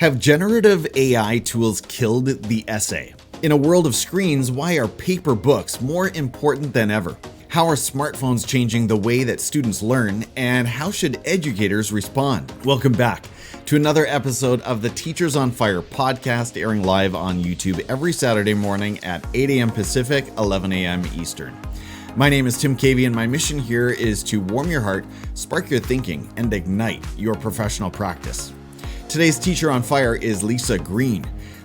Have generative AI tools killed the essay? In a world of screens, why are paper books more important than ever? How are smartphones changing the way that students learn, and how should educators respond? Welcome back to another episode of the Teachers on Fire podcast, airing live on YouTube every Saturday morning at 8 a.m. Pacific, 11 a.m. Eastern. My name is Tim Cavey, and my mission here is to warm your heart, spark your thinking, and ignite your professional practice. Today's Teacher on Fire is Lisa Green.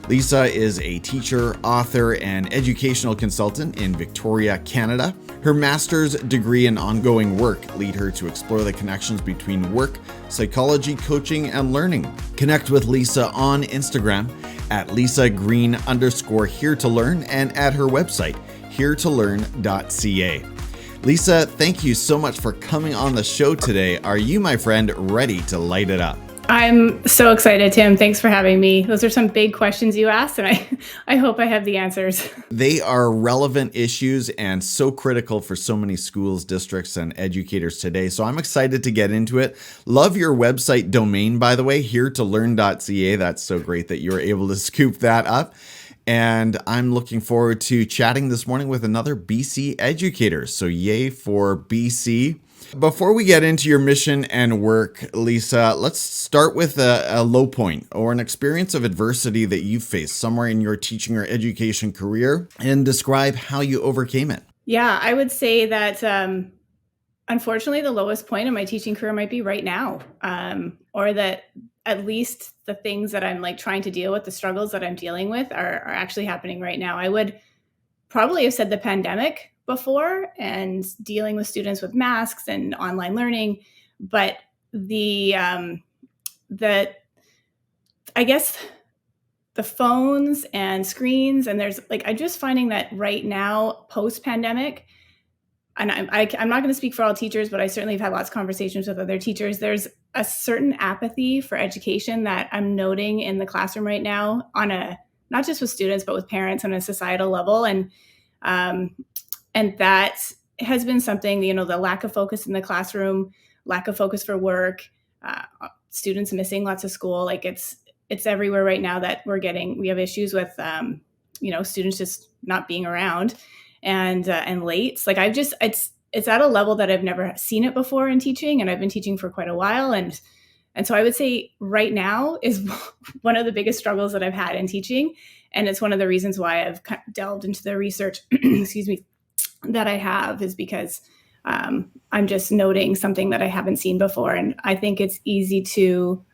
Lisa is a teacher, author, and educational consultant in Victoria, Canada. Her master's degree and ongoing work lead her to explore the connections between work, psychology, coaching, and learning. Connect with Lisa on Instagram at LisaGreen_here to learn and at her website, heretolearn.ca. Lisa, thank you so much for coming on the show today. Are you, my friend, ready to light it up? I'm so excited, Tim. Thanks for having me. Those are some big questions you asked, and I hope I have the answers. They are relevant issues and so critical for so many schools, districts, and educators today. So I'm excited to get into it. Love your website domain, by the way, heretolearn.ca. That's so great that you were able to scoop that up. And I'm looking forward to chatting this morning with another BC educator. So yay for BC. Before we get into your mission and work, Lisa, let's start with a low point or an experience of adversity that you faced somewhere in your teaching or education career, and describe how you overcame it. Yeah, I would say that unfortunately, the lowest point in my teaching career might be right now, or that at least the things that I'm trying to deal with, the struggles that I'm dealing with are actually happening right now. I would probably have said the pandemic before and dealing with students with masks and online learning, but I guess the phones and screens, and there's I'm just finding that right now post pandemic, and I'm not going to speak for all teachers, but I certainly have had lots of conversations with other teachers. There's a certain apathy for education that I'm noting in the classroom right now, on a not just with students but with parents on a societal level, and that has been something, the lack of focus in the classroom, lack of focus for work, students missing lots of school. It's everywhere right now that we have issues with, students just not being around and late. It's at a level that I've never seen it before in teaching, and I've been teaching for quite a while. And so I would say right now is one of the biggest struggles that I've had in teaching. And it's one of the reasons why I've delved into the research, excuse me, that I have, is because I'm just noting something that I haven't seen before. And I think it's easy to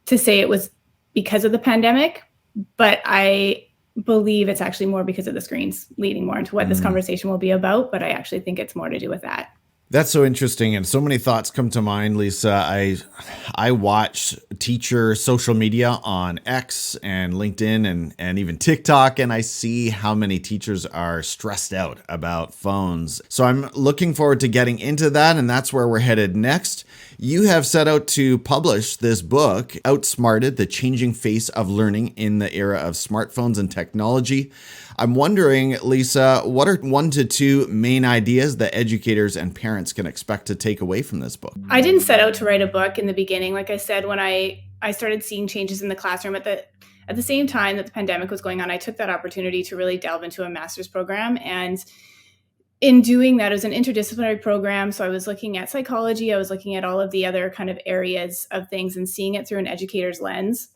say it was because of the pandemic, but I believe it's actually more because of the screens, leading more into what this conversation will be about. But I actually think it's more to do with that. That's so interesting, and so many thoughts come to mind, Lisa. I watch teacher social media on X and LinkedIn and even TikTok, and I see how many teachers are stressed out about phones. So I'm looking forward to getting into that, and that's where we're headed next. You have set out to publish this book, Outsmarted, The Changing Face of Learning in the Era of Smartphones and Technology. I'm wondering, Lisa, what are 1 to 2 main ideas that educators and parents can expect to take away from this book? I didn't set out to write a book in the beginning. Like I said, when I started seeing changes in the classroom at the same time that the pandemic was going on, I took that opportunity to really delve into a master's program. And in doing that, it was an interdisciplinary program. So I was looking at psychology, I was looking at all of the other kind of areas of things and seeing it through an educator's lens.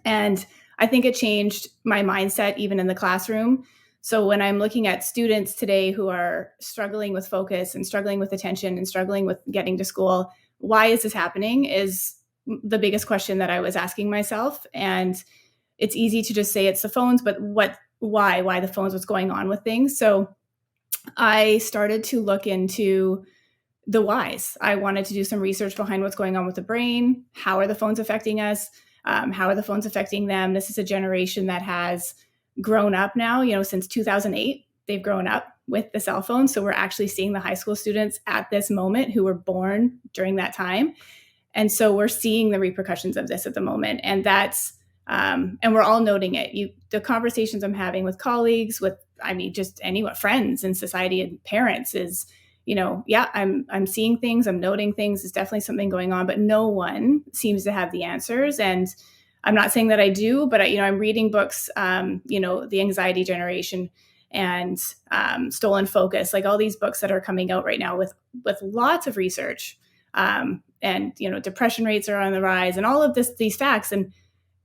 And I think it changed my mindset even in the classroom. So when I'm looking at students today who are struggling with focus and struggling with attention and struggling with getting to school, why is this happening is the biggest question that I was asking myself. And it's easy to just say it's the phones, but why the phones, what's going on with things? So I started to look into the whys. I wanted to do some research behind what's going on with the brain. How are the phones affecting us? How are the phones affecting them? This is a generation that has grown up now, since 2008, they've grown up with the cell phone. So we're actually seeing the high school students at this moment who were born during that time. And so we're seeing the repercussions of this at the moment. And that's, and we're all noting it. The conversations I'm having with colleagues, just anyone, friends in society and parents is, I'm seeing things, I'm noting things. There's definitely something going on, but no one seems to have the answers. And I'm not saying that I do, but I'm reading books, The Anxiety Generation and Stolen Focus, like all these books that are coming out right now with lots of research. And depression rates are on the rise and all of these facts. And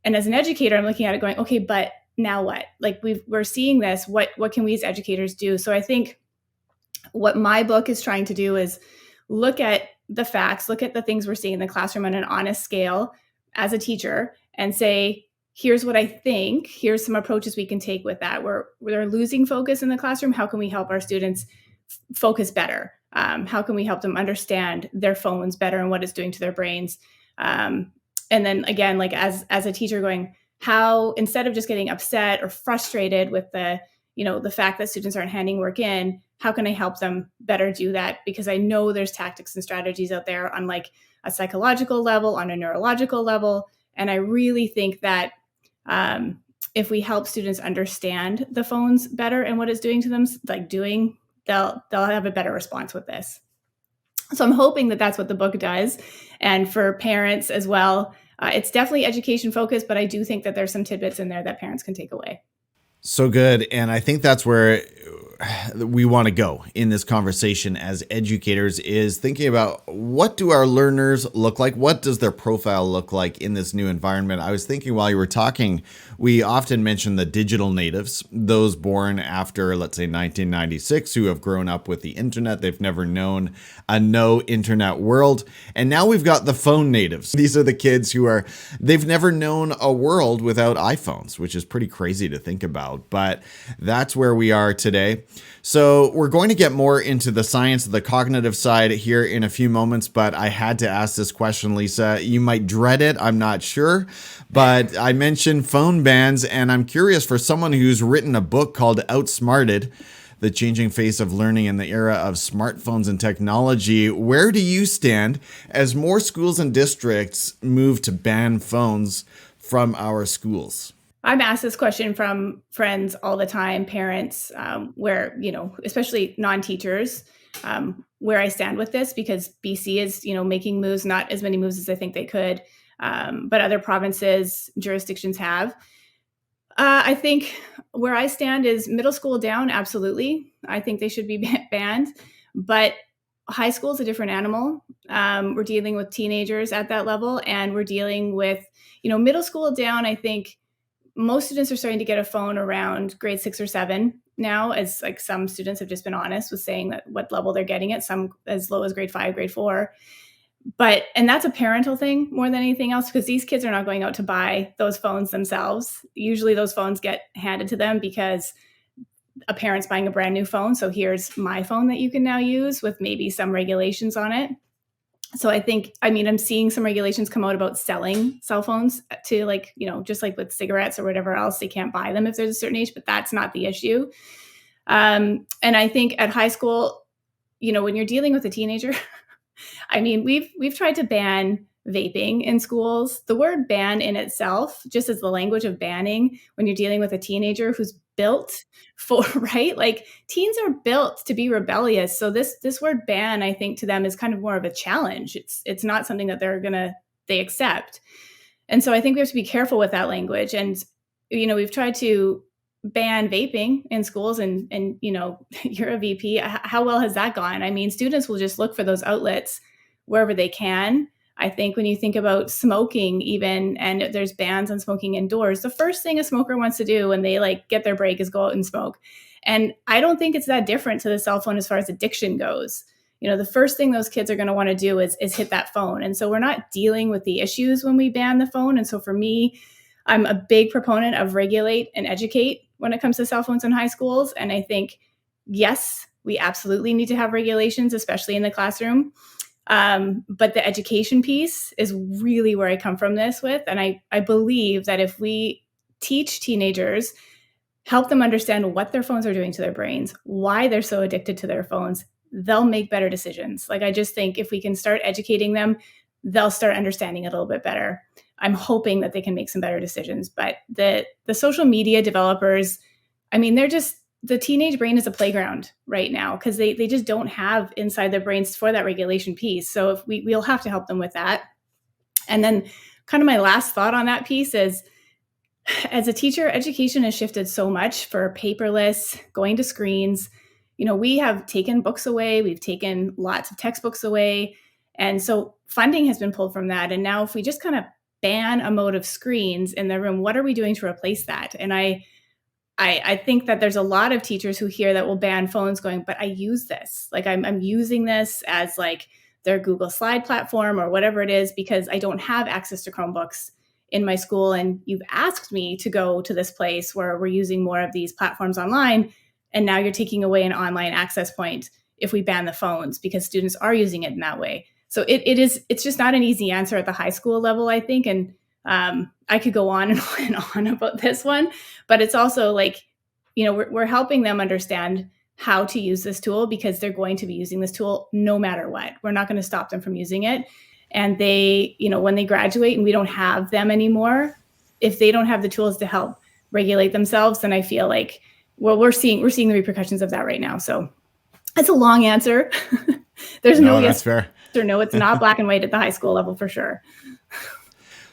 as an educator, I'm looking at it going, okay, but now what? Like we're seeing this, what can we as educators do? So I think what my book is trying to do is look at the facts, look at the things we're seeing in the classroom on an honest scale as a teacher and say, here's what I think, here's some approaches we can take with that. We're losing focus in the classroom. How can we help our students focus better? How can we help them understand their phones better and what it's doing to their brains? And then again, like as a teacher going, how, instead of just getting upset or frustrated with the fact that students aren't handing work in, how can I help them better do that? Because I know there's tactics and strategies out there on like a psychological level, on a neurological level. And I really think that if we help students understand the phones better and what it's doing to them, they'll have a better response with this. So I'm hoping that that's what the book does. And for parents as well, it's definitely education focused, but I do think that there's some tidbits in there that parents can take away. So good. And I think that's where we want to go in this conversation as educators, is thinking about what do our learners look like? What does their profile look like in this new environment? I was thinking while you were talking, we often mention the digital natives, those born after, let's say, 1996, who have grown up with the internet. They've never known a no internet world. And now we've got the phone natives. These are the kids they've never known a world without iPhones, which is pretty crazy to think about. But that's where we are today. So we're going to get more into the science of the cognitive side here in a few moments, but I had to ask this question, Lisa. You might dread it, I'm not sure, but I mentioned phone bans, and I'm curious, for someone who's written a book called Outsmarted, The Changing Face of Learning in the Era of Smartphones and Technology, where do you stand as more schools and districts move to ban phones from our schools? I'm asked this question from friends all the time, parents, where, especially non-teachers, where I stand with this, because BC is, making moves, not as many moves as I think they could, but other provinces, jurisdictions have. I think where I stand is middle school down, absolutely. I think they should be banned, but high school is a different animal. We're dealing with teenagers at that level, and we're dealing with, middle school down. I think most students are starting to get a phone around grade 6 or 7 now, as like some students have just been honest with saying that what level they're getting it, some as low as grade 5, grade 4. And that's a parental thing more than anything else, because these kids are not going out to buy those phones themselves. Usually those phones get handed to them because a parent's buying a brand new phone. So here's my phone that you can now use with maybe some regulations on it. So I'm seeing some regulations come out about selling cell phones to just like with cigarettes or whatever else, they can't buy them if there's a certain age, but that's not the issue. And I think at high school, when you're dealing with a teenager, we've tried to ban vaping in schools. The word ban in itself, just as the language of banning, when you're dealing with a teenager who's built for, right? Like teens are built to be rebellious. So this word ban, I think to them is kind of more of a challenge. It's not something that they accept. And so I think we have to be careful with that language. And, we've tried to ban vaping in schools and you're a VP. How well has that gone? Students will just look for those outlets wherever they can. I think when you think about smoking even, and there's bans on smoking indoors, the first thing a smoker wants to do when they get their break is go out and smoke. And I don't think it's that different to the cell phone as far as addiction goes. The first thing those kids are going to want to do is hit that phone. And so we're not dealing with the issues when we ban the phone. And so for me, I'm a big proponent of regulate and educate when it comes to cell phones in high schools. And I think, yes, we absolutely need to have regulations, especially in the classroom. But the education piece is really where I come from this with. And I believe that if we teach teenagers, help them understand what their phones are doing to their brains, why they're so addicted to their phones, they'll make better decisions. I just think if we can start educating them, they'll start understanding it a little bit better. I'm hoping that they can make some better decisions. But the social media developers, the teenage brain is a playground right now because they just don't have inside their brains for that regulation piece. So if we'll have to help them with that. And then kind of my last thought on that piece is, as a teacher, education has shifted so much for paperless, going to screens. We have taken books away, we've taken lots of textbooks away. And so funding has been pulled from that. And now, if we just kind of ban a mode of screens in the room, what are we doing to replace that? And I think that there's a lot of teachers who hear that we'll ban phones going, but I use this. Like I'm using this as like their Google Slide platform or whatever it is, because I don't have access to Chromebooks in my school. And you've asked me to go to this place where we're using more of these platforms online. And now you're taking away an online access point if we ban the phones, because students are using it in that way. So it's just not an easy answer at the high school level, I think. And I could go on and on and on about this one, but it's also like, we're helping them understand how to use this tool, because they're going to be using this tool no matter what. We're not going to stop them from using it. And they, when they graduate and we don't have them anymore, if they don't have the tools to help regulate themselves, then I feel like, well, we're seeing the repercussions of that right now. So that's a long answer. There's no yes fair. Or no. It's not black and white at the high school level for sure.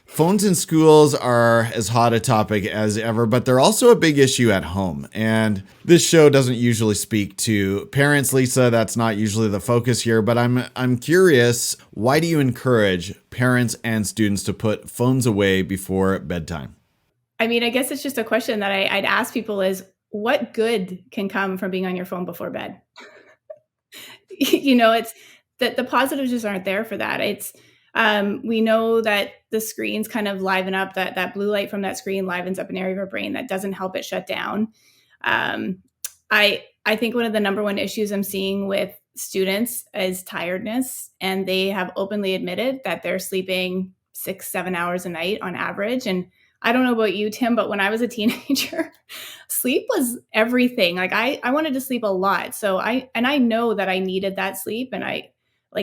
Phones in schools are as hot a topic as ever, but they're also a big issue at home. And this show doesn't usually speak to parents, Lisa. That's not usually the focus here, but I'm curious, why do you encourage parents and students to put phones away before bedtime? I mean, I guess it's just a question that I'd ask people is, what good can come from being on your phone before bed? It's that the positives just aren't there for that. We know that the screens kind of liven up, that blue light from that screen livens up an area of our brain that doesn't help it shut down. I think one of the number one issues I'm seeing with students is tiredness, and they have openly admitted that they're sleeping 6-7 hours a night on average. And I don't know about you, Tim, but when I was a teenager, sleep was everything. Like I wanted to sleep a lot. So I know that I needed that sleep, and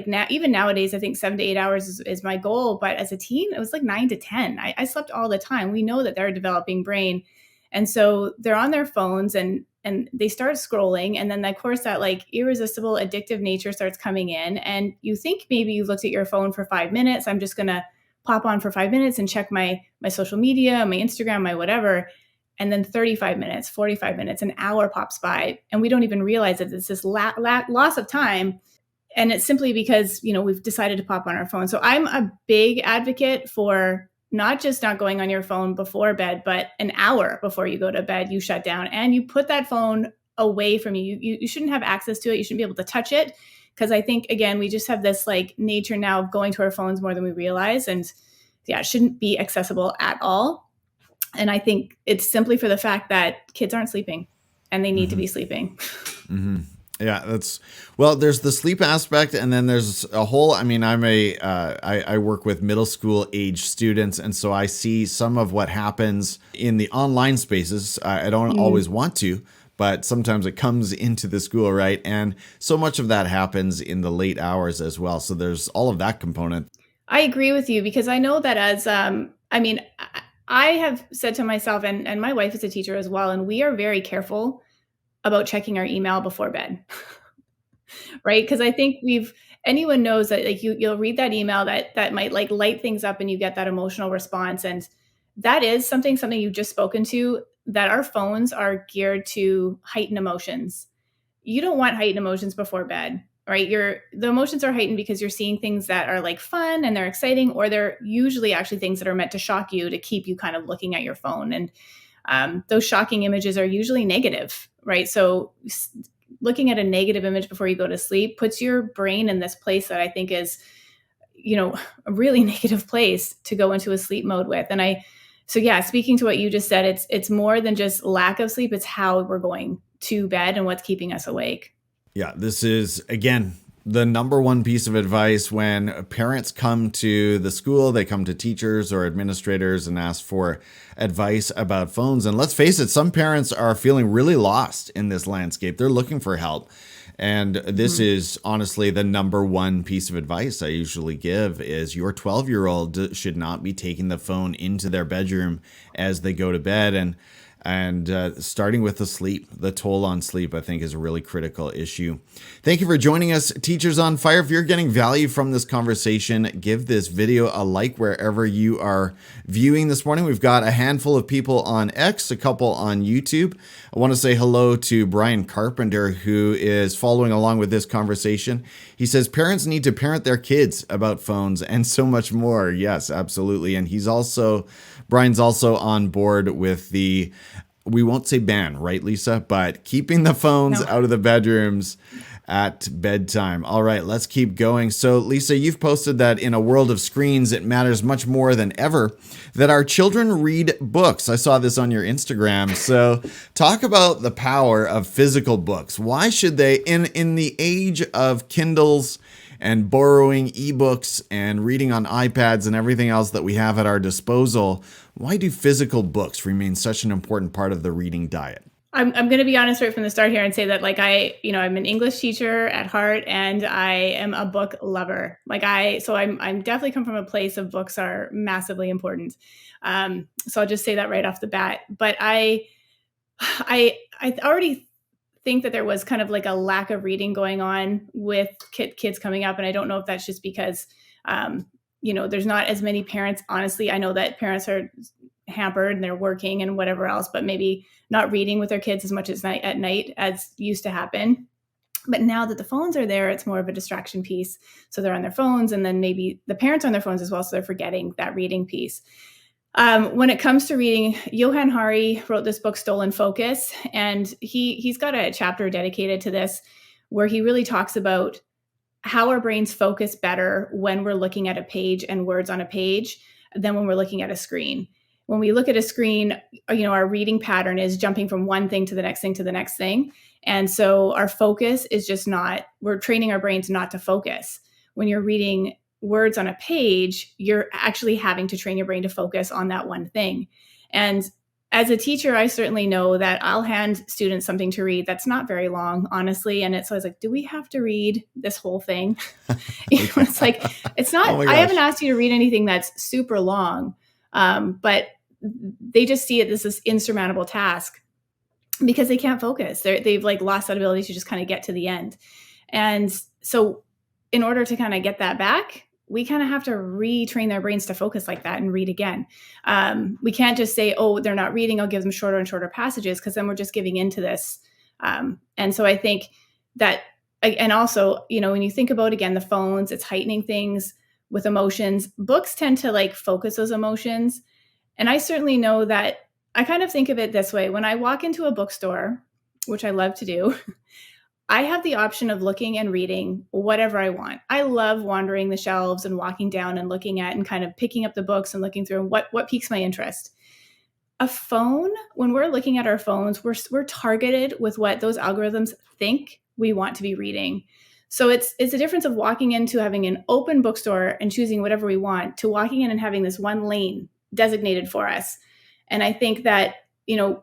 now, even nowadays, I think 7 to 8 hours is my goal. But as a teen, it was like 9 to 10. I slept all the time. We know that they're a developing brain. And so they're on their phones and they start scrolling. And then, of course, that like irresistible addictive nature starts coming in. And you think maybe you looked at your phone for 5 minutes. I'm just going to pop on for 5 minutes and check my social media, my Instagram, my whatever. And then 35 minutes, 45 minutes, an hour pops by. And we don't even realize that it's this loss of time. And it's simply because, we've decided to pop on our phone. So I'm a big advocate for not just not going on your phone before bed, but an hour before you go to bed, you shut down and you put that phone away from you. You shouldn't have access to it. You shouldn't be able to touch it. Because I think, again, we just have this like nature now of going to our phones more than we realize. And it shouldn't be accessible at all. And I think it's simply for the fact that kids aren't sleeping and they need to be sleeping. Mm-hmm. Yeah, there's the sleep aspect, and then there's a whole, I work with middle school age students, and so I see some of what happens in the online spaces. I don't always want to, but sometimes it comes into the school, right? And so much of that happens in the late hours as well. So there's all of that component. I agree with you, because I know that as, I have said to myself, and my wife is a teacher as well, and we are very careful about checking our email before bed, right? Because I think anyone knows that like you'll read that email that might like light things up and you get that emotional response. And that is something you've just spoken to, that our phones are geared to heighten emotions. You don't want heightened emotions before bed, right? The emotions are heightened because you're seeing things that are like fun and they're exciting, or they're usually actually things that are meant to shock you, to keep you kind of looking at your phone. And those shocking images are usually negative, right? So looking at a negative image before you go to sleep puts your brain in this place that I think is, a really negative place to go into a sleep mode with. And speaking to what you just said, it's more than just lack of sleep. It's how we're going to bed and what's keeping us awake. Yeah, this is, again, the number one piece of advice when parents come to the school. They come to teachers or administrators and ask for advice about phones. And let's face it, some parents are feeling really lost in this landscape. They're looking for help. And this is honestly the number one piece of advice I usually give is your 12-year-old should not be taking the phone into their bedroom as they go to bed. And And starting with the toll on sleep, I think is a really critical issue. Thank you for joining us, Teachers on Fire. If you're getting value from this conversation, give this video a like wherever you are viewing this morning. We've got a handful of people on X, a couple on YouTube. I want to say hello to Brian Carpenter, who is following along with this conversation. He says parents need to parent their kids about phones and so much more. Yes, absolutely. And Brian's also on board with we won't say ban, right, Lisa? But keeping the phones out of the bedrooms at bedtime. All right, let's keep going. So, Lisa, you've posted that in a world of screens, it matters much more than ever that our children read books. I saw this on your Instagram. So talk about the power of physical books. Why should they, in the age of Kindles and borrowing ebooks and reading on iPads and everything else that we have at our disposal, why do physical books remain such an important part of the reading diet? I'm going to be honest right from the start here and say that I'm an English teacher at heart and I am a book lover. I'm definitely come from a place of books are massively important. So I'll just say that right off the bat. But I already think that there was kind of like a lack of reading going on with kids coming up. And I don't know if that's just because, there's not as many parents. Honestly, I know that parents are hampered and they're working and whatever else, but maybe not reading with their kids as much as at night as used to happen. But now that the phones are there, it's more of a distraction piece. So they're on their phones, and then maybe the parents are on their phones as well. So they're forgetting that reading piece. When it comes to reading, Johann Hari wrote this book, Stolen Focus, and he's got a chapter dedicated to this where he really talks about how our brains focus better when we're looking at a page and words on a page than when we're looking at a screen. When we look at a screen, our reading pattern is jumping from one thing to the next thing to the next thing. And so our focus is we're training our brains not to focus. When you're reading words on a page, you're actually having to train your brain to focus on that one thing. And as a teacher, I certainly know that I'll hand students something to read that's not very long, honestly. And it's always like, do we have to read this whole thing? It's like, it's not, I haven't asked you to read anything that's super long, but they just see it as this insurmountable task because they can't focus. They've lost that ability to just kind of get to the end. And so in order to kind of get that back, we kind of have to retrain their brains to focus like that and read again. We can't just say, oh, they're not reading, I'll give them shorter and shorter passages, because then we're just giving into this. And so I think that, and also, when you think about, again, the phones, it's heightening things with emotions. Books tend to focus those emotions. And I certainly know that I kind of think of it this way. When I walk into a bookstore, which I love to do, I have the option of looking and reading whatever I want. I love wandering the shelves and walking down and looking at and kind of picking up the books and looking through what piques my interest. A phone, when we're looking at our phones, we're targeted with what those algorithms think we want to be reading. So it's a difference of walking into having an open bookstore and choosing whatever we want to walking in and having this one lane designated for us. And I think that,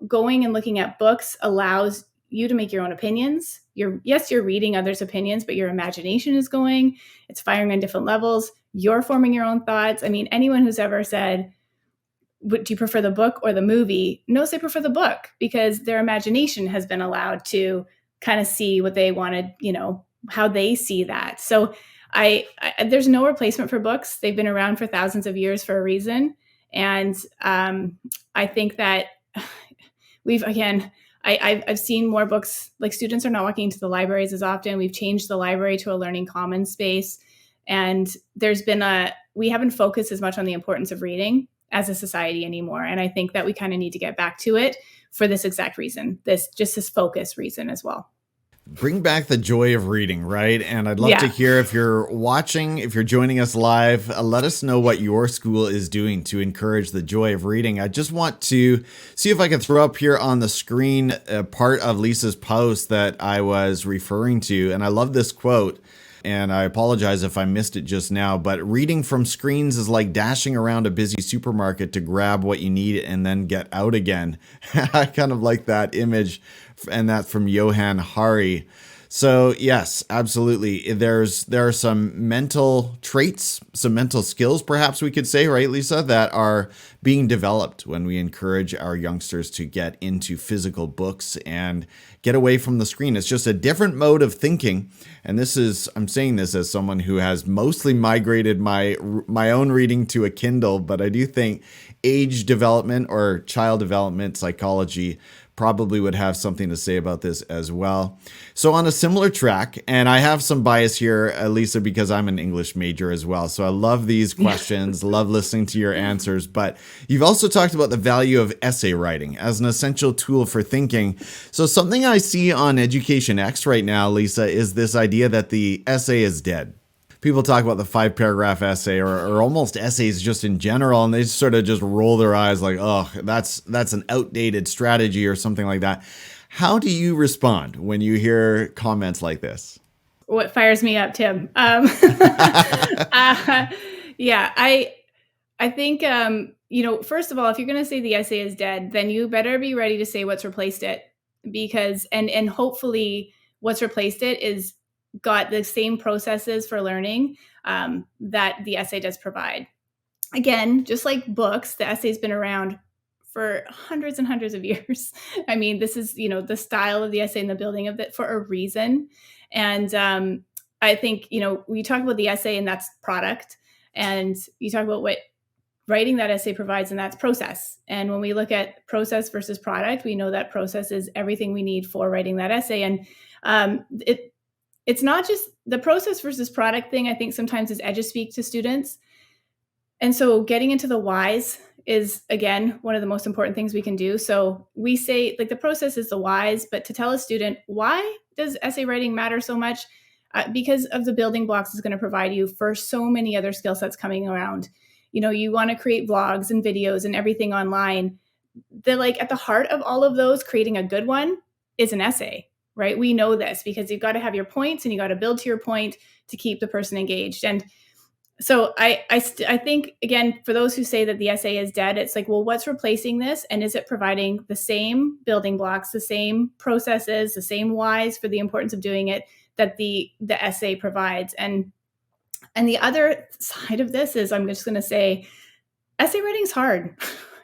going and looking at books allows you to make your own opinions. You're reading others' opinions, but your imagination is going, it's firing on different levels. You're forming your own thoughts. I mean, anyone who's ever said, do you prefer the book or the movie? knows they prefer the book because their imagination has been allowed to kind of see what they wanted, how they see that. So I there's no replacement for books. They've been around for thousands of years for a reason. And I think that I've seen more books, students are not walking into the libraries as often. We've changed the library to a learning commons space. And we haven't focused as much on the importance of reading as a society anymore. And I think that we kind of need to get back to it for this exact reason, this focus reason as well. Bring back the joy of reading, right? And I'd love to hear if you're watching, if you're joining us live, let us know what your school is doing to encourage the joy of reading. I just want to see if I can throw up here on the screen a part of Lisa's post that I was referring to. And I love this quote. And I apologize if I missed it just now, but reading from screens is like dashing around a busy supermarket to grab what you need and then get out again. I kind of like that image, and that's from Johann Hari. So yes, absolutely. There are some mental traits, some mental skills, perhaps we could say, right, Lisa, that are being developed when we encourage our youngsters to get into physical books and get away from the screen. It's just a different mode of thinking. And I'm saying this as someone who has mostly migrated my own reading to a Kindle, but I do think age development or child development psychology probably would have something to say about this as well. So on a similar track, and I have some bias here, Lisa, because I'm an English major as well. So I love these questions, love listening to your answers. But you've also talked about the value of essay writing as an essential tool for thinking. So something I see on Education X right now, Lisa, is this idea that the essay is dead. People talk about the 5-paragraph essay or almost essays just in general, and they sort of just roll their eyes like, oh, that's an outdated strategy or something like that. How do you respond when you hear comments like this? What fires me up, Tim? Yeah, I think, first of all, if you're going to say the essay is dead, then you better be ready to say what's replaced it, because, and hopefully what's replaced it is got the same processes for learning that the essay does provide. Again, just like books, the essay's been around for hundreds and hundreds of years. I mean, this is, the style of the essay and the building of it for a reason. And I think, we talk about the essay and that's product. And you talk about what writing that essay provides, and that's process. And when we look at process versus product, we know that process is everything we need for writing that essay. And it's not just the process versus product thing. I think sometimes is eduspeak to students. And so getting into the whys is, again, one of the most important things we can do. So we say, like, the process is the whys, but to tell a student, why does essay writing matter so much? Because of the building blocks it's going to provide you for so many other skill sets coming around. You want to create vlogs and videos and everything online. At the heart of all of those, creating a good one is an essay. Right? We know this because you've got to have your points and you got to build to your point to keep the person engaged. And so I think, again, for those who say that the essay is dead, it's like, well, what's replacing this? And is it providing the same building blocks, the same processes, the same whys for the importance of doing it that the essay provides? And the other side of this is, I'm just going to say, essay writing is hard.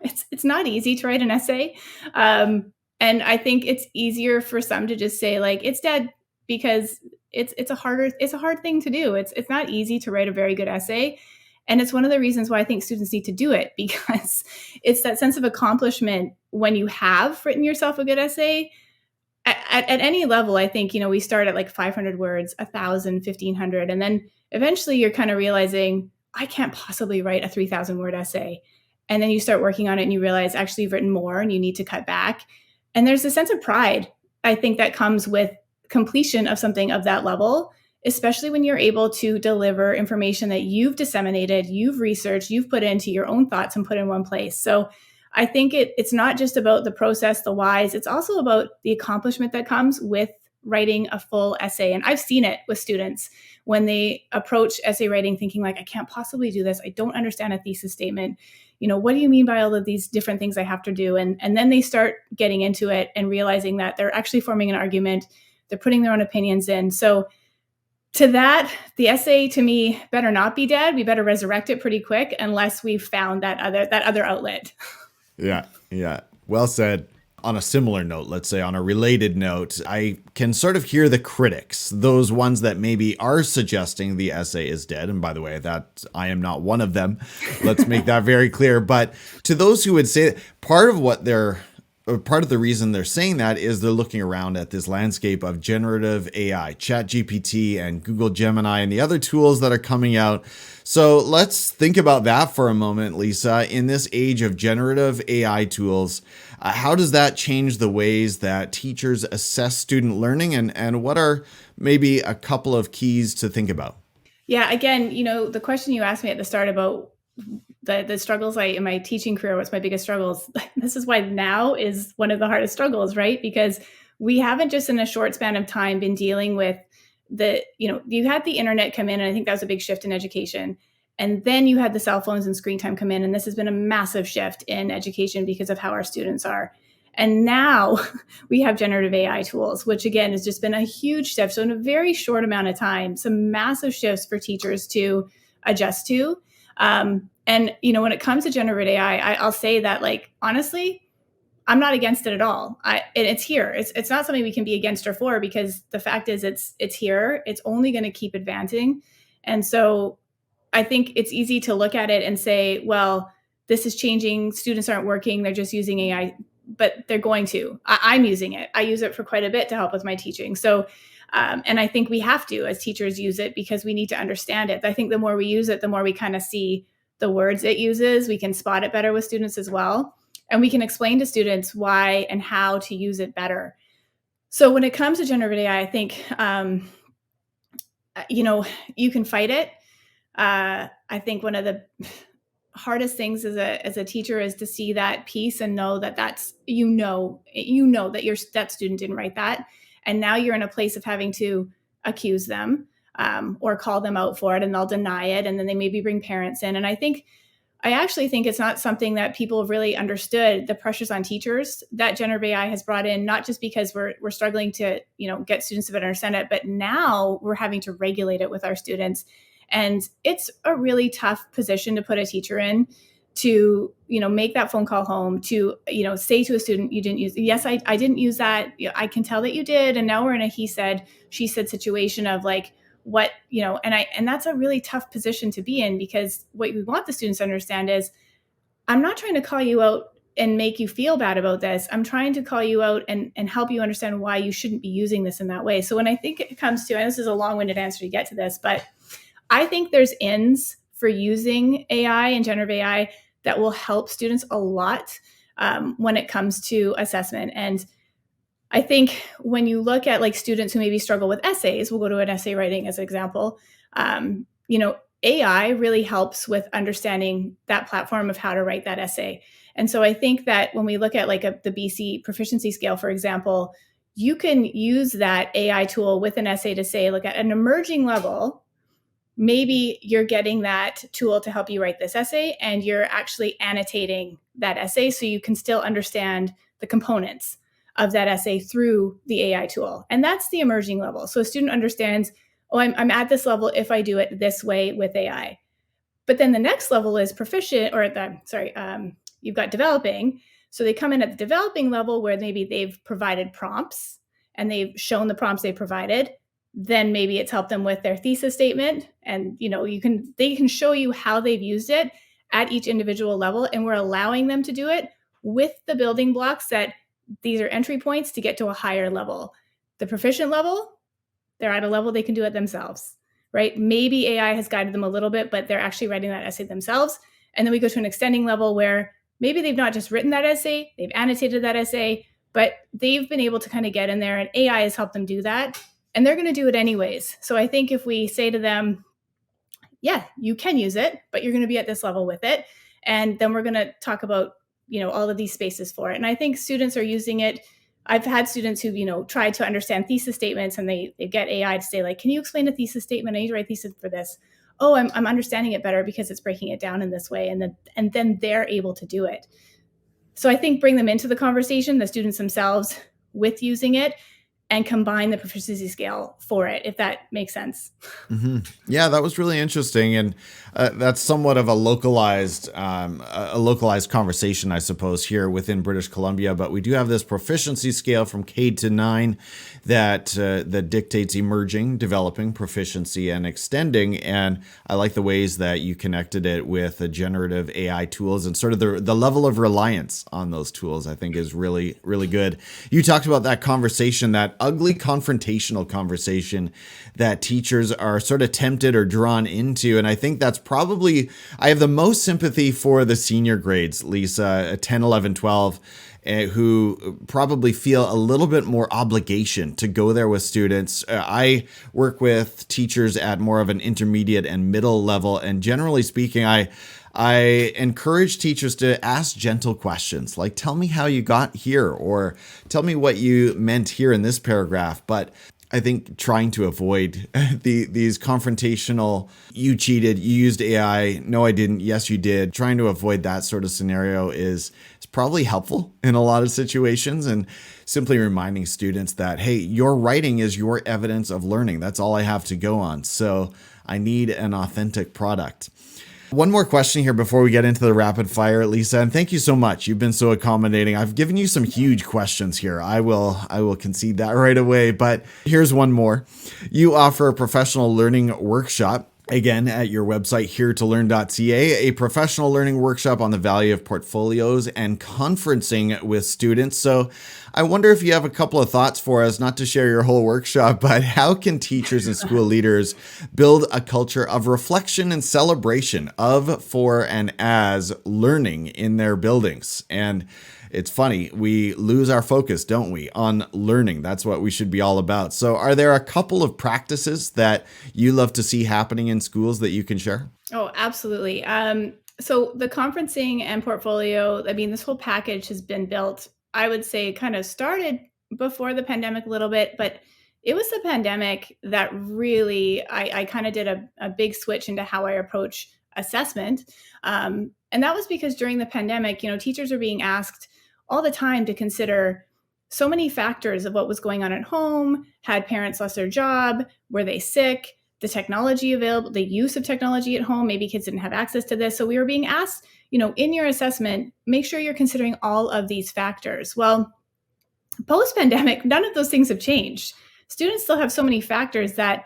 It's not easy to write an essay. And I think it's easier for some to just say, like, it's dead, because it's a hard thing to do. It's not easy to write a very good essay. And it's one of the reasons why I think students need to do it, because it's that sense of accomplishment when you have written yourself a good essay. At any level, I think, we start at like 500 words, 1,000, 1,500. And then eventually you're kind of realizing, I can't possibly write a 3,000 word essay. And then you start working on it and you realize actually you've written more and you need to cut back. And there's a sense of pride, I think, that comes with completion of something of that level, especially when you're able to deliver information that you've disseminated, you've researched, you've put into your own thoughts and put in one place. So I think it's not just about the process, the whys, it's also about the accomplishment that comes with writing a full essay. And I've seen it with students when they approach essay writing thinking, like, I can't possibly do this. I don't understand a thesis statement. What do you mean by all of these different things I have to do? And then they start getting into it and realizing that they're actually forming an argument. They're putting their own opinions in. So to that, the essay, to me, better not be dead. We better resurrect it pretty quick, unless we've found that other outlet. Yeah. Well said. On a similar note, let's say on a related note, I can sort of hear the critics, those ones that maybe are suggesting the essay is dead. And by the way, that I am not one of them. Let's make that very clear. But to those who would say part of the reason they're saying that is they're looking around at this landscape of generative AI, ChatGPT and Google Gemini and the other tools that are coming out. So let's think about that for a moment, Lisa. In this age of generative AI tools, how does that change the ways that teachers assess student learning, and what are maybe a couple of keys to think about? Yeah, again, the question you asked me at the start about the struggles in my teaching career, what's my biggest struggles? This is why now is one of the hardest struggles, right? Because we haven't just in a short span of time been dealing with you had the internet come in, and I think that was a big shift in education. And then you had the cell phones and screen time come in, and this has been a massive shift in education because of how our students are. And now we have generative AI tools, which again has just been a huge shift. So in a very short amount of time, some massive shifts for teachers to adjust to. And when it comes to generative AI, I'll say that, like, honestly, I'm not against it at all. And it's here. It's not something we can be against or for, because the fact is it's here. It's only going to keep advancing. And so I think it's easy to look at it and say, well, this is changing. Students aren't working. They're just using AI, but they're going to. I'm using it. I use it for quite a bit to help with my teaching. So, and I think we have to, as teachers, use it because we need to understand it. I think the more we use it, the more we kind of see the words it uses. We can spot it better with students as well. And we can explain to students why and how to use it better. So when it comes to generative AI, I think, you can fight it. I think one of the hardest things as a teacher is to see that piece and know that that's, that that student didn't write that. And now you're in a place of having to accuse them or call them out for it, and they'll deny it. And then they maybe bring parents in. And I actually think it's not something that people have really understood, the pressures on teachers that generative AI has brought in, not just because we're struggling to, get students to better understand it, but now we're having to regulate it with our students. And it's a really tough position to put a teacher in, to, make that phone call home, to, say to a student, you didn't use, yes, I didn't use that. I can tell that you did. And now we're in a he said, she said situation of like, what, and that's a really tough position to be in, because what we want the students to understand is, I'm not trying to call you out and make you feel bad about this. I'm trying to call you out and help you understand why you shouldn't be using this in that way. So when I think it comes to, and this is a long-winded answer to get to this, but I think there's ins for using AI and generative AI that will help students a lot when it comes to assessment. And I think when you look at like students who maybe struggle with essays, we'll go to an essay writing as an example, AI really helps with understanding that platform of how to write that essay. And so I think that when we look at like the BC proficiency scale, for example, you can use that AI tool with an essay to say, look, at an emerging level, maybe you're getting that tool to help you write this essay, and you're actually annotating that essay so you can still understand the components of that essay through the AI tool. And that's the emerging level. So a student understands, oh, I'm at this level if I do it this way with AI. But then the next level is proficient, or you've got developing. So they come in at the developing level where maybe they've provided prompts and they've shown the prompts they provided. Then maybe it's helped them with their thesis statement. And, they can show you how they've used it at each individual level. And we're allowing them to do it with the building blocks that these are entry points to get to a higher level. The proficient level, they're at a level they can do it themselves, right? Maybe AI has guided them a little bit, but they're actually writing that essay themselves. And then we go to an extending level where maybe they've not just written that essay, they've annotated that essay, but they've been able to kind of get in there, and AI has helped them do that. And they're going to do it anyways. So I think if we say to them, yeah, you can use it, but you're going to be at this level with it. And then we're going to talk about, all of these spaces for it. And I think students are using it. I've had students who, tried to understand thesis statements, and they get AI to say, like, can you explain a thesis statement? I need to write a thesis for this. Oh, I'm understanding it better because it's breaking it down in this way. And then they're able to do it. So I think bring them into the conversation, the students themselves, with using it, and combine the proficiency scale for it, if that makes sense. Mm-hmm. Yeah, that was really interesting. And that's somewhat of a localized conversation, I suppose, here within British Columbia. But we do have this proficiency scale from K to 9 that dictates emerging, developing, proficiency, and extending. And I like the ways that you connected it with the generative AI tools, and sort of the level of reliance on those tools, I think, is really, really good. You talked about that conversation, that ugly confrontational conversation that teachers are sort of tempted or drawn into. And I think that's probably, I have the most sympathy for the senior grades, Lisa, 10, 11, 12, who probably feel a little bit more obligation to go there with students. I work with teachers at more of an intermediate and middle level. And generally speaking, I encourage teachers to ask gentle questions, like, tell me how you got here, or tell me what you meant here in this paragraph. But I think trying to avoid these confrontational, you cheated, you used AI, no, I didn't, yes, you did. Trying to avoid that sort of scenario is probably helpful in a lot of situations, and simply reminding students that, hey, your writing is your evidence of learning. That's all I have to go on. So I need an authentic product. One more question here before we get into the rapid fire, Lisa, and thank you so much. You've been so accommodating. I've given you some huge questions here. I will concede that right away, but here's one more. You offer a professional learning workshop, again, at your website, heretolearn.ca, a professional learning workshop on the value of portfolios and conferencing with students. So I wonder if you have a couple of thoughts for us, not to share your whole workshop, but how can teachers and school leaders build a culture of reflection and celebration of, for, and as learning in their buildings? And it's funny, we lose our focus, don't we, on learning. That's what we should be all about. So are there a couple of practices that you love to see happening in schools that you can share? Oh, absolutely. So the conferencing and portfolio, I mean, this whole package has been built, I would say, kind of started before the pandemic a little bit, but it was the pandemic that really, I kind of did a big switch into how I approach assessment. And that was because during the pandemic, teachers are being asked all the time to consider so many factors of what was going on at home. Had parents lost their job? Were they sick? The technology available, the use of technology at home, maybe kids didn't have access to this. So we were being asked, in your assessment, make sure you're considering all of these factors. Well, post-pandemic, none of those things have changed. Students still have so many factors that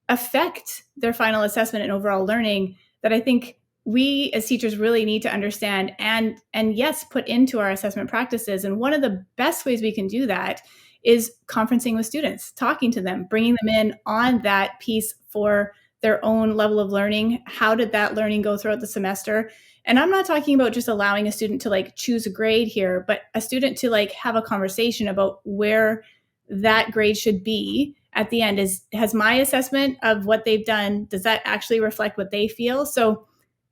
affect their final assessment and overall learning that I think we as teachers really need to understand and yes, put into our assessment practices. And one of the best ways we can do that is conferencing with students, talking to them, bringing them in on that piece for their own level of learning. How did that learning go throughout the semester? And I'm not talking about just allowing a student to choose a grade here, but a student to have a conversation about where that grade should be at the end. Has my assessment of what they've done, does that actually reflect what they feel? So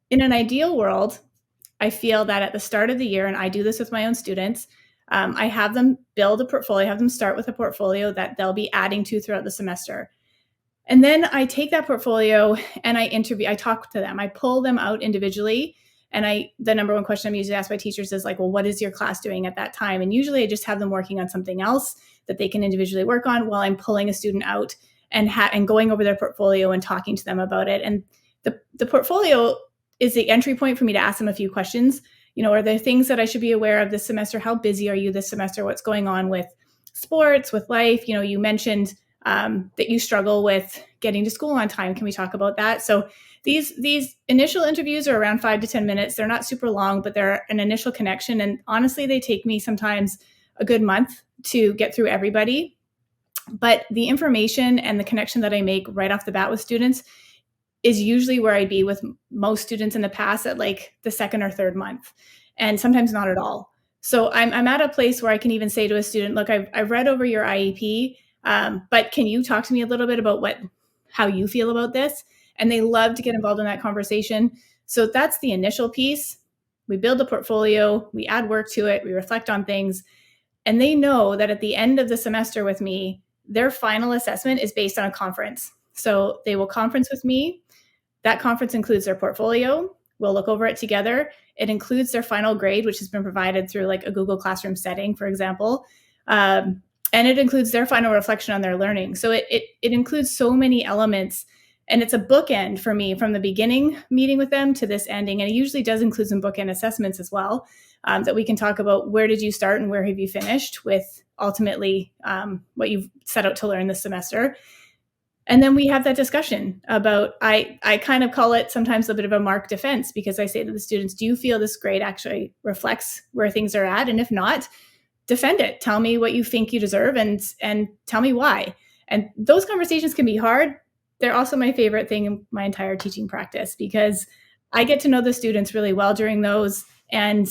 in an ideal world, I feel that at the start of the year, and I do this with my own students, I have them build a portfolio, have them start with a portfolio that they'll be adding to throughout the semester. And then I take that portfolio and I talk to them, I pull them out individually. And the number one question I'm usually asked by teachers is well, what is your class doing at that time? And usually I just have them working on something else that they can individually work on while I'm pulling a student out and going over their portfolio and talking to them about it. And the portfolio is the entry point for me to ask them a few questions. Are there things that I should be aware of this semester? How busy are you this semester? What's going on with sports, with life? You mentioned that you struggle with getting to school on time. Can we talk about that? So these initial interviews are around 5 to 10 minutes. They're not super long, but they're an initial connection. And honestly, they take me sometimes a good month to get through everybody. But the information and the connection that I make right off the bat with students is usually where I'd be with most students in the past at the second or third month, and sometimes not at all. So I'm at a place where I can even say to a student, look, I've read over your IEP, but can you talk to me a little bit about how you feel about this? And they love to get involved in that conversation. So that's the initial piece. We build a portfolio, we add work to it, we reflect on things, and they know that at the end of the semester with me, their final assessment is based on a conference. So they will conference with me. That conference includes their portfolio. We'll look over it together. It includes their final grade, which has been provided through a Google Classroom setting, for example. And it includes their final reflection on their learning. So it includes so many elements. And it's a bookend for me from the beginning meeting with them to this ending. And it usually does include some bookend assessments as well, that we can talk about where did you start and where have you finished with ultimately what you've set out to learn this semester. And then we have that discussion about, I kind of call it sometimes a bit of a mark defense, because I say to the students, do you feel this grade actually reflects where things are at? And if not, defend it. Tell me what you think you deserve and tell me why. And those conversations can be hard. They're also my favorite thing in my entire teaching practice, because I get to know the students really well during those. And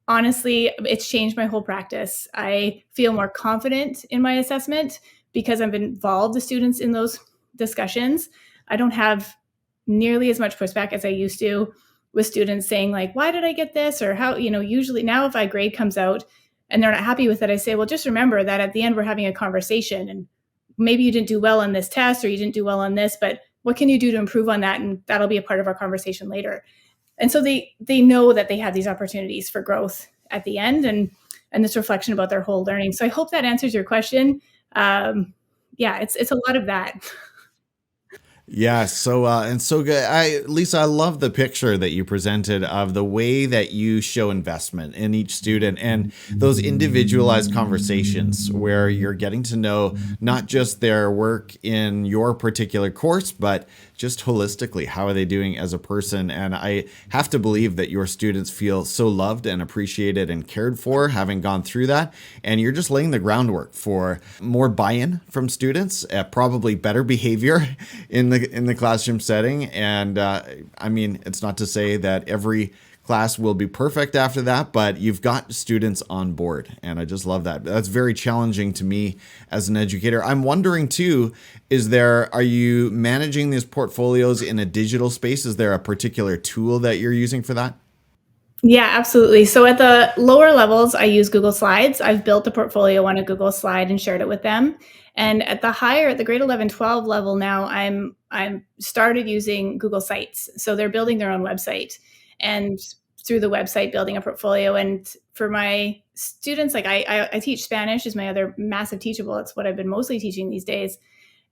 honestly, it's changed my whole practice. I feel more confident in my assessment because I've involved the students in those discussions. I don't have nearly as much pushback as I used to with students saying why did I get this? Or how, usually now if a grade comes out and they're not happy with it, I say, well, just remember that at the end, we're having a conversation, and maybe you didn't do well on this test or you didn't do well on this, but what can you do to improve on that? And that'll be a part of our conversation later. And so they know that they have these opportunities for growth at the end, and this reflection about their whole learning. So I hope that answers your question. Yeah, it's a lot of that. Yeah, so and so good. Lisa, I love the picture that you presented of the way that you show investment in each student and those individualized conversations where you're getting to know not just their work in your particular course, but just holistically, how are they doing as a person? And I have to believe that your students feel so loved and appreciated and cared for, having gone through that. And you're just laying the groundwork for more buy-in from students, probably better behavior in the classroom setting. And I mean, it's not to say that every class will be perfect after that, but you've got students on board. And I just love that. That's very challenging to me as an educator. I'm wondering too, are you managing these portfolios in a digital space? Is there a particular tool that you're using for that? Yeah, absolutely. So at the lower levels, I use Google Slides. I've built a portfolio on a Google Slide and shared it with them. And at the grade 11, 12 level now, I'm started using Google Sites. So they're building their own website, and through the website building a portfolio. And for my students, like I teach Spanish is my other massive teachable. It's what I've been mostly teaching these days.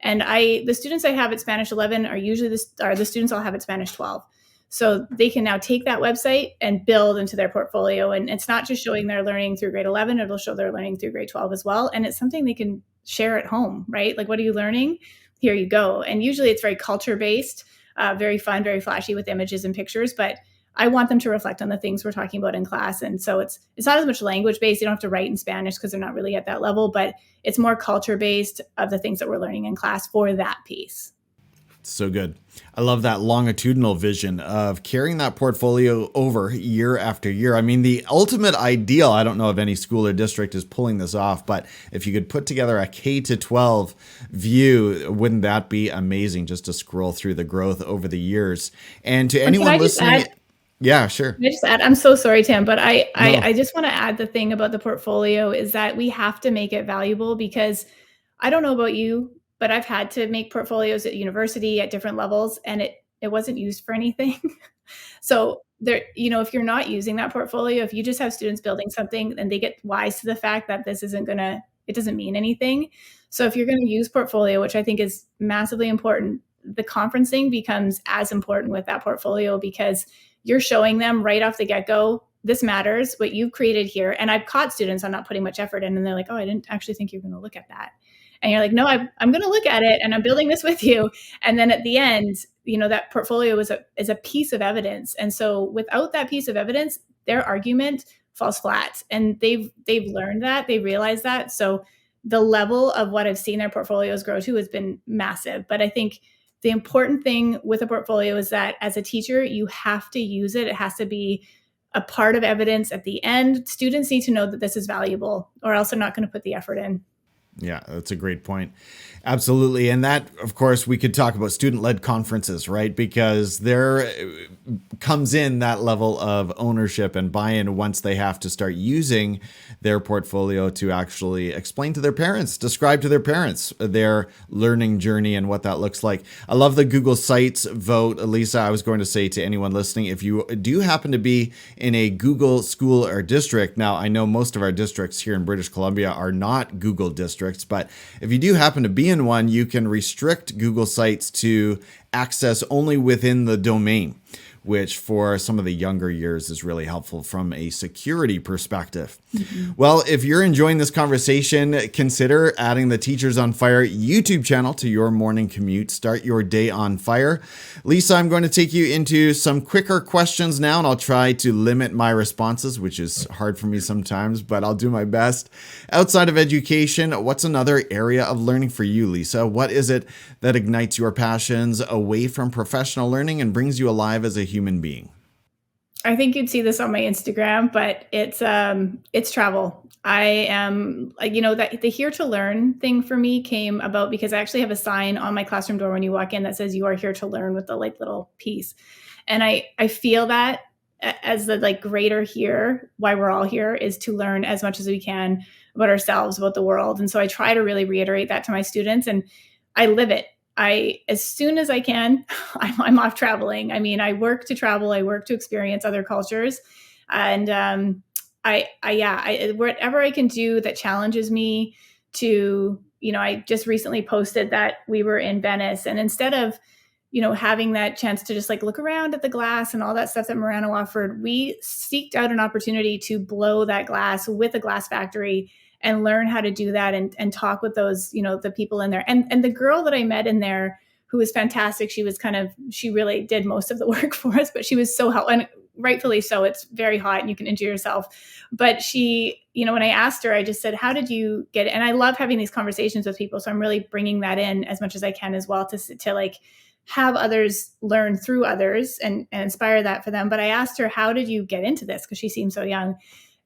And the students I have at Spanish 11 are usually the students I'll have at Spanish 12. So they can now take that website and build into their portfolio. And it's not just showing their learning through grade 11, it'll show their learning through grade 12 as well. And it's something they can share at home, right? Like, what are you learning? Here you go. And usually it's very culture based, very fun, very flashy with images and pictures. But I want them to reflect on the things we're talking about in class. And so it's not as much language based. You don't have to write in Spanish because they're not really at that level, but it's more culture based of the things that we're learning in class for that piece. So good. I love that longitudinal vision of carrying that portfolio over year after year. I mean, the ultimate ideal, I don't know if any school or district is pulling this off, but if you could put together a K to 12 view, wouldn't that be amazing just to scroll through the growth over the years? And to anyone listening, yeah, sure. Can I just add, I'm so sorry, Tim, but I just want to add the thing about the portfolio is that we have to make it valuable, because I don't know about you, but I've had to make portfolios at university at different levels, and it wasn't used for anything. So there, if you're not using that portfolio, if you just have students building something and they get wise to the fact that it doesn't mean anything. So if you're going to use portfolio, which I think is massively important, the conferencing becomes as important with that portfolio, because you're showing them right off the get-go, this matters, what you've created here. And I've caught students I'm not putting much effort in, and they're like, oh, I didn't actually think you were going to look at that. And you're like, no, I'm going to look at it, and I'm building this with you. And then at the end, that portfolio is a piece of evidence. And so without that piece of evidence, their argument falls flat. And they've learned that, they realize that. So the level of what I've seen their portfolios grow to has been massive. But I think the important thing with a portfolio is that as a teacher, you have to use it. It has to be a part of evidence at the end. Students need to know that this is valuable, or else they're not going to put the effort in. Yeah, that's a great point. Absolutely. And that, of course, we could talk about student-led conferences, right? Because there comes in that level of ownership and buy-in once they have to start using their portfolio to actually explain to their parents, describe to their parents their learning journey and what that looks like. I love the Google Sites vote. Lisa, I was going to say to anyone listening, if you do happen to be in a Google school or district, now I know most of our districts here in British Columbia are not Google districts, but if you do happen to be in one, you can restrict Google Sites to access only within the domain, which for some of the younger years is really helpful from a security perspective. Mm-hmm. Well, if you're enjoying this conversation, consider adding the Teachers on Fire YouTube channel to your morning commute. Start your day on fire. Lisa, I'm going to take you into some quicker questions now, and I'll try to limit my responses, which is hard for me sometimes, but I'll do my best. Outside of education, what's another area of learning for you, Lisa? What is it that ignites your passions away from professional learning and brings you alive as a human being? I think you'd see this on my Instagram, but it's travel. I am, that the here to learn thing for me came about because I actually have a sign on my classroom door when you walk in that says you are here to learn, with the little piece. And I feel that as the greater here, why we're all here is to learn as much as we can about ourselves, about the world. And so I try to really reiterate that to my students, and I live it. As soon as I can, I'm off traveling. I mean, I work to travel. I work to experience other cultures. And whatever I can do that challenges me to, I just recently posted that we were in Venice, and instead of, having that chance to just like look around at the glass and all that stuff that Murano offered, we seeked out an opportunity to blow that glass with a glass factory and learn how to do that, and talk with those, the people in there. And the girl that I met in there, who was fantastic, she really did most of the work for us, but she was so helpful, and rightfully so. It's very hot and you can injure yourself. But she, when I asked her, I just said, how did you get it? And I love having these conversations with people. So I'm really bringing that in as much as I can as well, to like have others learn through others and inspire that for them. But I asked her, how did you get into this? Because she seemed so young.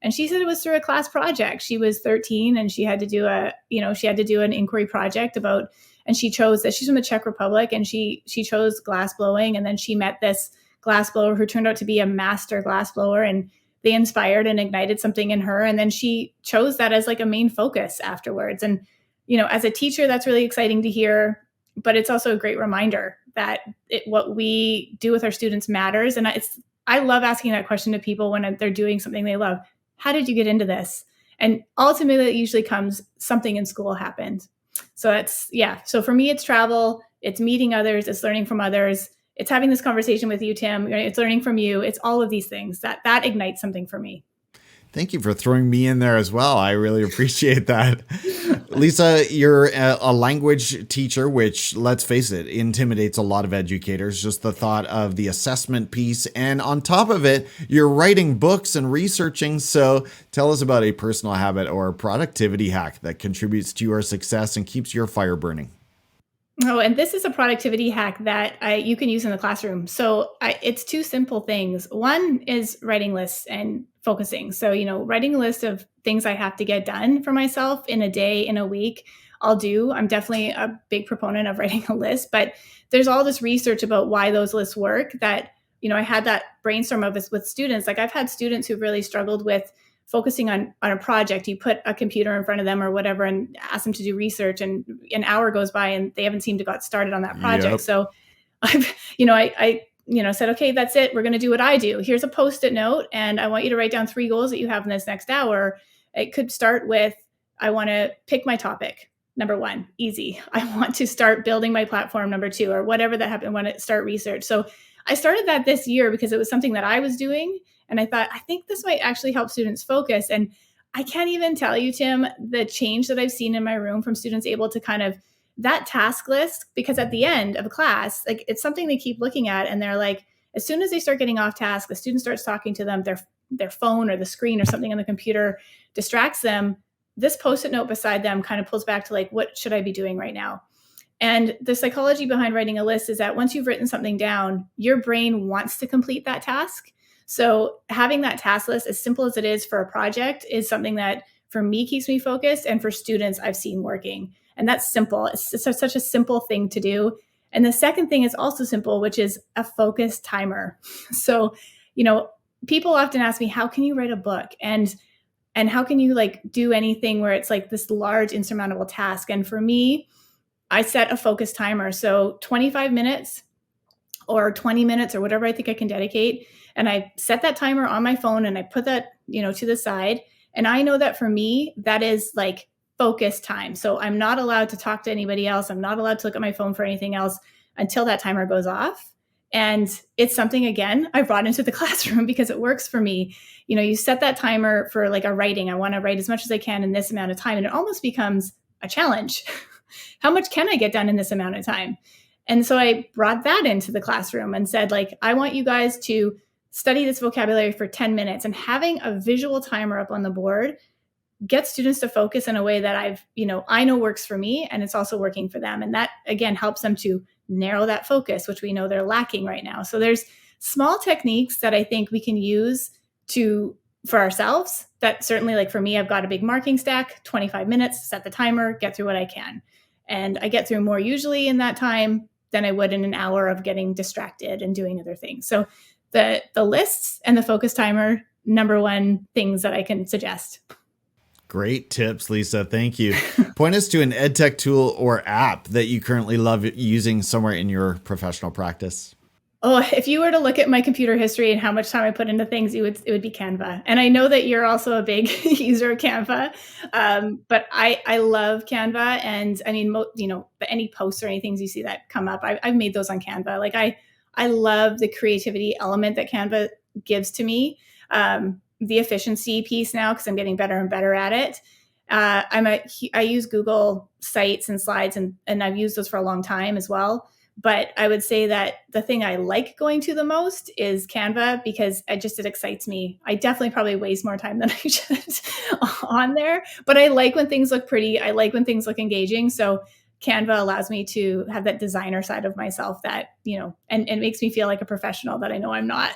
And she said it was through a class project. She was 13 and she had to do an inquiry project about, and she chose that. She's from the Czech Republic, and she chose glass blowing. And then she met this glass blower who turned out to be a master glass blower, and they inspired and ignited something in her. And then she chose that as like a main focus afterwards. And, as a teacher, that's really exciting to hear, but it's also a great reminder that what we do with our students matters. And I love asking that question to people when they're doing something they love. How did you get into this? And ultimately, it usually comes, something in school happened. So so for me, it's travel, it's meeting others, it's learning from others, it's having this conversation with you, Tim, it's learning from you. It's all of these things that ignites something for me. Thank you for throwing me in there as well. I really appreciate that. Lisa, you're a language teacher, which, let's face it, intimidates a lot of educators, just the thought of the assessment piece. And on top of it, you're writing books and researching. So tell us about a personal habit or productivity hack that contributes to your success and keeps your fire burning. Oh, and this is a productivity hack that you can use in the classroom. So it's two simple things. One is writing lists and focusing. So, writing a list of things I have to get done for myself in a day, in a week, I'll do. I'm definitely a big proponent of writing a list, but there's all this research about why those lists work that, I had that brainstorm of this with students. Like I've had students who've really struggled with focusing on a project. You put a computer in front of them or whatever and ask them to do research, and an hour goes by and they haven't seemed to got started on that project. Yep. So I've, I said, okay, that's it. We're going to do what I do. Here's a Post-it note, and I want you to write down 3 goals that you have in this next hour. It could start with, I want to pick my topic. Number 1, easy. I want to start building my platform. Number 2, or whatever that happened, I want to start research. So I started that this year because it was something that I was doing. And I thought, I think this might actually help students focus. And I can't even tell you, Tim, the change that I've seen in my room from students able to kind of that task list, because at the end of a class, like it's something they keep looking at. And they're like, as soon as they start getting off task, the student starts talking to them, their phone or the screen or something on the computer distracts them. This Post-it note beside them kind of pulls back to like, what should I be doing right now? And the psychology behind writing a list is that once you've written something down, your brain wants to complete that task. So having that task list, as simple as it is for a project, is something that for me keeps me focused, and for students I've seen working. And that's simple. It's such a simple thing to do. And the second thing is also simple, which is a focus timer. So, people often ask me, how can you write a book? And how can you like do anything where it's like this large insurmountable task? And for me, I set a focus timer. So 25 minutes or 20 minutes or whatever I think I can dedicate. And I set that timer on my phone and I put that, to the side. And I know that for me, that is like focus time. So I'm not allowed to talk to anybody else. I'm not allowed to look at my phone for anything else until that timer goes off. And it's something, again, I brought into the classroom because it works for me. You set that timer for like a writing. I want to write as much as I can in this amount of time. And it almost becomes a challenge. How much can I get done in this amount of time? And so I brought that into the classroom and said, like, I want you guys to study this vocabulary for 10 minutes, and having a visual timer up on the board gets students to focus in a way that I know works for me, and it's also working for them. And that, again, helps them to narrow that focus, which we know they're lacking right now. So there's small techniques that I think we can use for ourselves that certainly, like for me, I've got a big marking stack, 25 minutes, set the timer, get through what I can. And I get through more usually in that time than I would in an hour of getting distracted and doing other things. So the lists and the focus timer, number 1 things that I can suggest. Great tips, Lisa. Thank you. Point us to an EdTech tool or app that you currently love using somewhere in your professional practice. Oh, if you were to look at my computer history and how much time I put into things, it would be Canva. And I know that you're also a big user of Canva, but I love Canva. And I mean, any posts or any things you see that come up, I've made those on Canva. Like I love the creativity element that Canva gives to me. The efficiency piece now because I'm getting better and better at it. I use Google Sites and Slides, and I've used those for a long time as well. But I would say that the thing I like going to the most is Canva because it excites me. I definitely probably waste more time than I should on there, but I like when things look pretty. I like when things look engaging. So Canva allows me to have that designer side of myself that, and it makes me feel like a professional that I know I'm not.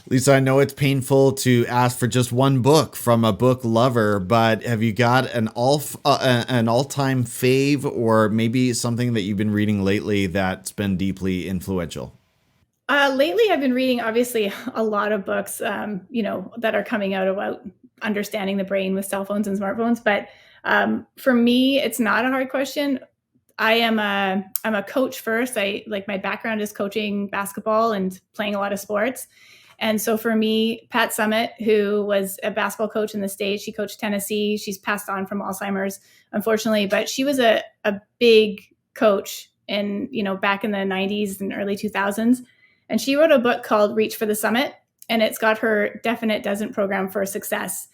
Lisa, I know it's painful to ask for just one book from a book lover, but have you got an all-time fave, or maybe something that you've been reading lately that's been deeply influential? Lately, I've been reading obviously a lot of books, that are coming out about understanding the brain with cell phones and smartphones. But for me, it's not a hard question. I'm a coach first. My background is coaching basketball and playing a lot of sports. And so for me, Pat Summitt, who was a basketball coach in the States, she coached Tennessee. She's passed on from Alzheimer's, unfortunately, but she was a big coach back in the 90s and early 2000s. And she wrote a book called Reach for the Summit, and it's got her definite doesn't program for success.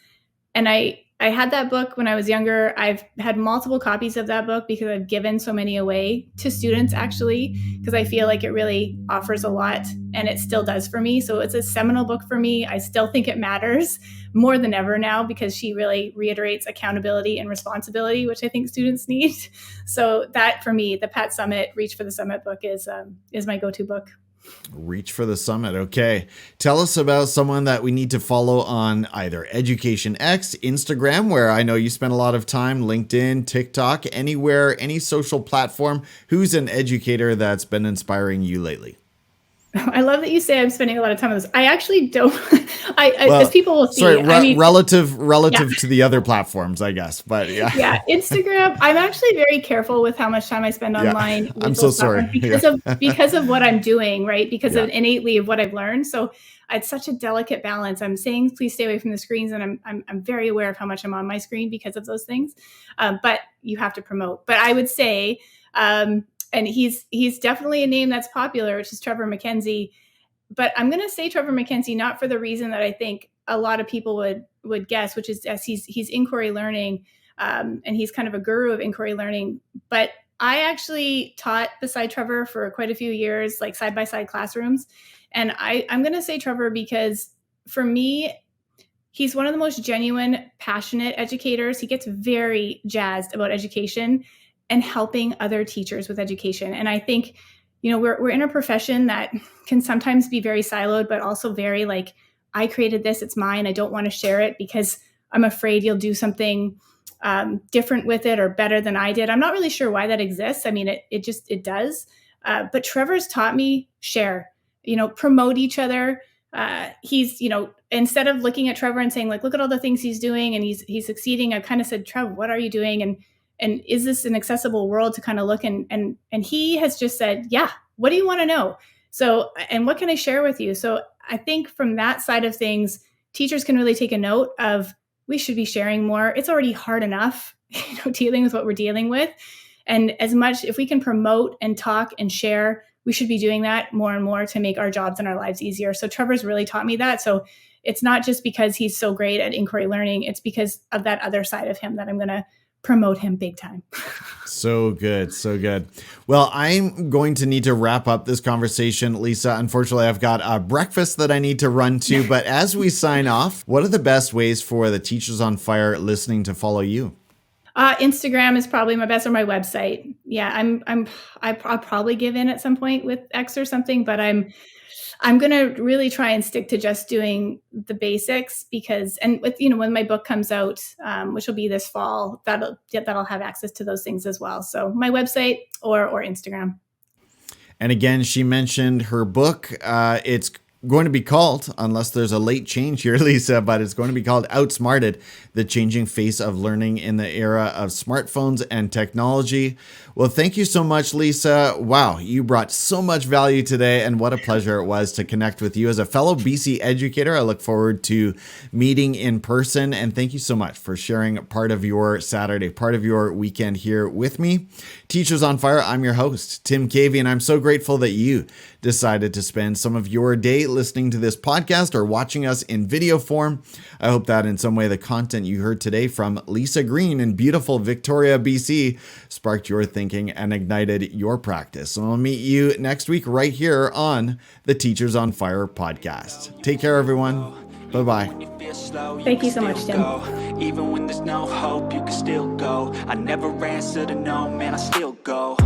And I had that book when I was younger. I've had multiple copies of that book because I've given so many away to students, actually, because I feel like it really offers a lot, and it still does for me. So it's a seminal book for me. I still think it matters more than ever now because she really reiterates accountability and responsibility, which I think students need. So that for me, the Pat Summitt Reach for the Summit book is my go-to book. Reach for the Summit. Okay. Tell us about someone that we need to follow on either Education X, Instagram, where I know you spend a lot of time, LinkedIn, TikTok, anywhere, any social platform. Who's an educator that's been inspiring you lately? I love that you say I'm spending a lot of time on this. I actually don't. As people will see, relative to the other platforms, I guess. But yeah, Instagram. I'm actually very careful with how much time I spend online. I'm so sorry because of what I'm doing, right? Because of innately of what I've learned. So it's such a delicate balance. I'm saying please stay away from the screens, and I'm very aware of how much I'm on my screen because of those things. But you have to promote. But I would say. And he's definitely a name that's popular, which is Trevor MacKenzie. But I'm going to say Trevor MacKenzie not for the reason that I think a lot of people would guess, which is as he's inquiry learning, and he's kind of a guru of inquiry learning. But I actually taught beside Trevor for quite a few years, like side-by-side classrooms. And I'm going to say Trevor because for me, he's one of the most genuine, passionate educators. He gets very jazzed about education and helping other teachers with education. And I think, we're in a profession that can sometimes be very siloed, but also very like, I created this, it's mine. I don't want to share it because I'm afraid you'll do something different with it or better than I did. I'm not really sure why that exists. I mean, it does. But Trevor's taught me share, promote each other. He's, instead of looking at Trevor and saying like, look at all the things he's doing and he's succeeding, I've kind of said, Trevor, what are you doing? And is this an accessible world to kind of look and he has just said, yeah, what do you want to know? So, and what can I share with you? So I think from that side of things, teachers can really take a note of, we should be sharing more. It's already hard enough, dealing with what we're dealing with. And as much, if we can promote and talk and share, we should be doing that more and more to make our jobs and our lives easier. So Trevor's really taught me that. So it's not just because he's so great at inquiry learning, it's because of that other side of him that I'm going to promote him big time. So good. So good. Well, I'm going to need to wrap up this conversation, Lisa. Unfortunately, I've got a breakfast that I need to run to. But as we sign off, what are the best ways for the Teachers on Fire listening to follow you? Instagram is probably my best, or my website. Yeah, I'll probably give in at some point with X or something, but I'm going to really try and stick to just doing the basics because, and with, when my book comes out, which will be this fall, that'll have access to those things as well. So my website or Instagram. And again, she mentioned her book. It's going to be called, unless there's a late change here, Lisa, but it's going to be called Outsmarted, the changing face of learning in the era of smartphones and technology. Well, thank you so much, Lisa. Wow, you brought so much value today, and what a pleasure it was to connect with you. As a fellow BC educator, I look forward to meeting in person, and thank you so much for sharing part of your Saturday, part of your weekend here with me. Teachers on Fire, I'm your host, Tim Cavey, and I'm so grateful that you decided to spend some of your day listening to this podcast or watching us in video form. I hope that in some way the content you heard today from Lisa Green in beautiful Victoria, BC, sparked your thinking and ignited your practice. So I'll meet you next week right here on the Teachers on Fire podcast. Take care, everyone. Bye-bye. Thank you so much, Tim. Even when there's no hope, you can still go. I never answer to no, man, I still go.